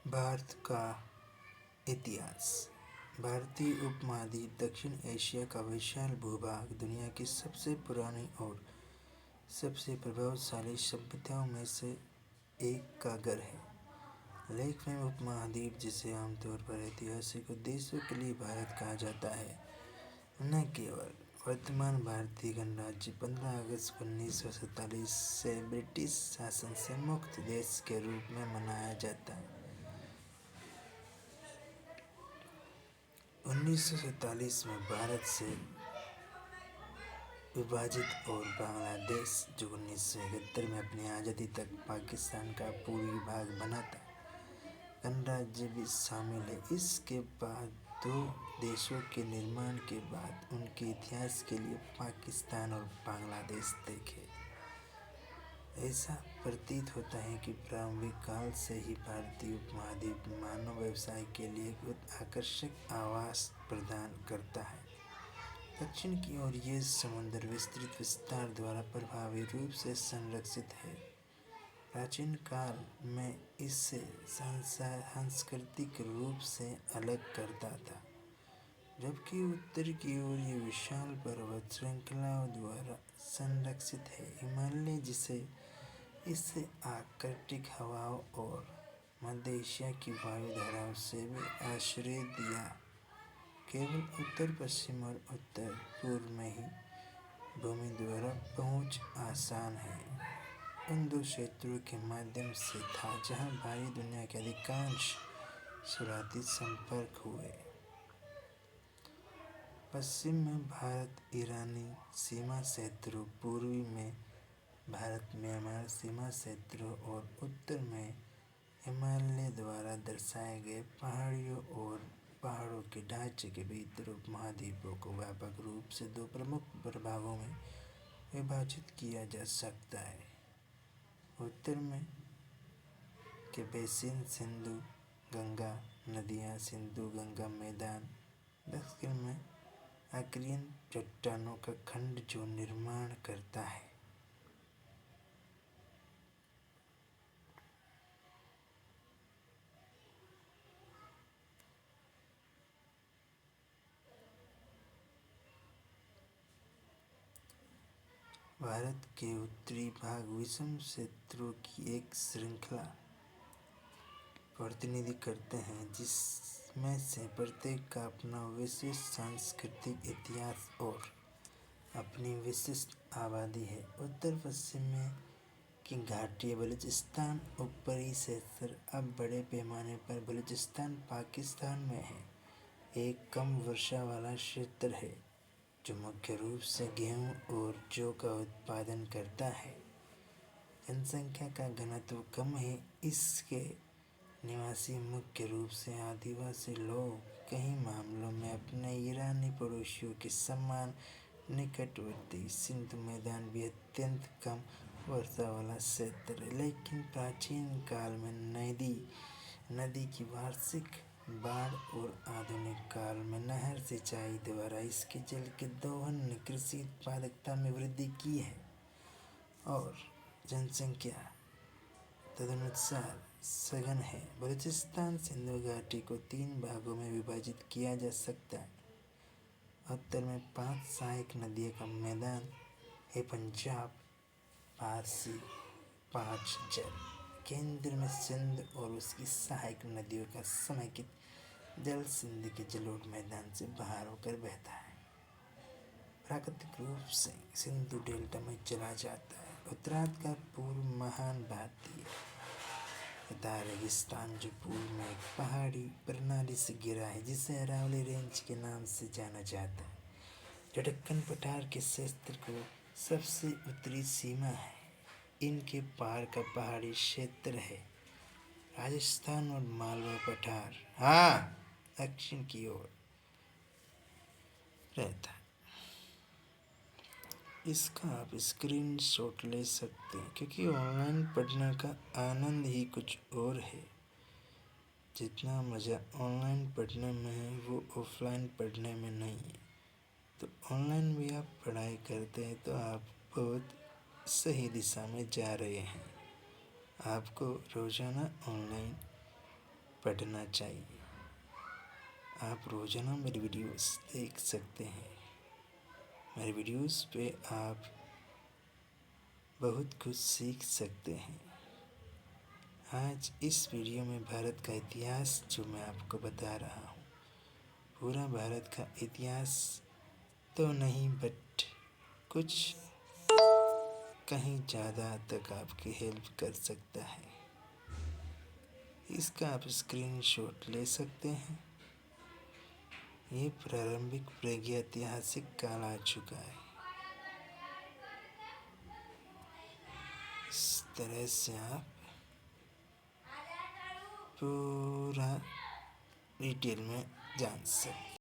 भारत का इतिहास। भारतीय उपमहाद्वीप दक्षिण एशिया का विशाल भूभाग दुनिया की सबसे पुरानी और सबसे प्रभावशाली सभ्यताओं में से एक का घर है। लेख में उपमहाद्वीप, जिसे आमतौर पर ऐतिहासिक उद्देश्यों के लिए भारत कहा जाता है, न केवल वर्तमान भारतीय गणराज्य 15 अगस्त 1947 से ब्रिटिश शासन से मुक्त देश के रूप में मनाया जाता है। 1947 में भारत से विभाजित और बांग्लादेश, जो 1971 में अपनी आज़ादी तक पाकिस्तान का पूर्वी भाग बना था, गणराज्य भी शामिल है। इसके बाद दो देशों के निर्माण के बाद उनके इतिहास के लिए पाकिस्तान और बांग्लादेश देखे। ऐसा प्रतीत होता है कि प्रारंभिक काल से ही भारतीय उपमहाद्वीप मानव व्यवसाय के लिए एक आकर्षक आवास प्रदान करता है। दक्षिण की ओर ये समुद्र विस्तृत विस्तार द्वारा प्रभावी रूप से संरक्षित है। प्राचीन काल में इसे सांस्कृतिक रूप से अलग करता था, जबकि उत्तर की ओर ये विशाल पर्वत श्रृंखलाओं द्वारा संरक्षित है। हिमालय, जिसे इसे आर्कटिक हवाओं और मध्य एशिया की वायु धाराओं से भी आश्रय दिया, केवल उत्तर पश्चिम और उत्तर पूर्व में ही भूमि द्वारा पहुंच आसान है। उन दो क्षेत्रों के माध्यम से था जहां बाहरी दुनिया के अधिकांश शुरुआती संपर्क हुए। पश्चिम में भारत ईरानी सीमा क्षेत्रों, पूर्वी में भारत म्यांमार सीमा क्षेत्रों और उत्तर में हिमालय द्वारा दर्शाए गए पहाड़ियों और पहाड़ों के ढांचे के भीतर उपमहाद्वीपों को व्यापक रूप से दो प्रमुख प्रभागों में विभाजित किया जा सकता है। उत्तर में के बेसिन सिंधु गंगा नदियाँ, सिंधु गंगा मैदान। दक्षिण में आर्कियन चट्टानों का खंड जो निर्माण करता है। भारत के उत्तरी भाग विषम क्षेत्रों की एक श्रृंखला प्रतिनिधि करते हैं, जिसमें से प्रत्येक का अपना विशिष्ट सांस्कृतिक इतिहास और अपनी विशिष्ट आबादी है। उत्तर पश्चिम में की घाटी बलूचिस्तान ऊपरी क्षेत्र अब बड़े पैमाने पर बलूचिस्तान पाकिस्तान में है, एक कम वर्षा वाला क्षेत्र है जो मुख्य रूप से गेहूं और जौ का उत्पादन करता है। जनसंख्या का घनत्व कम है। इसके निवासी मुख्य रूप से आदिवासी लोग कई मामलों में अपने ईरानी पड़ोसियों के समान निकटवर्ती। सिंधु मैदान भी अत्यंत कम वर्षा वाला क्षेत्र है, लेकिन प्राचीन काल में नदी की वार्षिक बाढ़ और आधुनिक काल में नहर सिंचाई द्वारा इसके जल के दोहन ने कृषि उत्पादकता में वृद्धि की है। और जनसंख्या तदनुसार सघन है। बलूचिस्तान सिंधु घाटी को 3 भागों में विभाजित किया जा सकता है। उत्तर में 5 सहायक नदियों का मैदान है, पंजाब, फारसी, 5 जल। केंद्र में सिंध और उसकी सहायक नदियों का समेकित जल सिंध के जलोढ़ मैदान से बाहर होकर बहता है। प्राकृतिक रूप से सिंधु डेल्टा में चला जाता है। उत्तरार्ध का पूर्व महान भारतीय तथा रेगिस्तान, जो पूर्व में एक पहाड़ी प्रणाली से घिरा है, जिसे अरावली रेंज के नाम से जाना जाता है, जो दक्कन पठार के क्षेत्र को सबसे उत्तरी सीमा है। इनके पार का पहाड़ी क्षेत्र है। राजस्थान और मालवा पठार दक्षिण की ओर रहता है। इसका आप स्क्रीनशॉट ले सकते हैं, क्योंकि ऑनलाइन पढ़ने का आनंद ही कुछ और है। जितना मज़ा ऑनलाइन पढ़ने में है, वो ऑफलाइन पढ़ने में नहीं है। तो ऑनलाइन भी आप पढ़ाई करते हैं तो आप बहुत सही दिशा में जा रहे हैं। आपको रोज़ाना ऑनलाइन पढ़ना चाहिए। आप रोज़ाना मेरी वीडियोस देख सकते हैं। मेरे वीडियोस पे आप बहुत कुछ सीख सकते हैं। आज इस वीडियो में भारत का इतिहास जो मैं आपको बता रहा हूँ, पूरा भारत का इतिहास तो नहीं बट कुछ कहीं ज़्यादा तक आपकी हेल्प कर सकता है। इसका आप स्क्रीनशॉट ले सकते हैं। ये प्रारंभिक प्रागैतिहासिक काल आ चुका है। इस तरह से आप पूरा डिटेल में जान सकते हैं।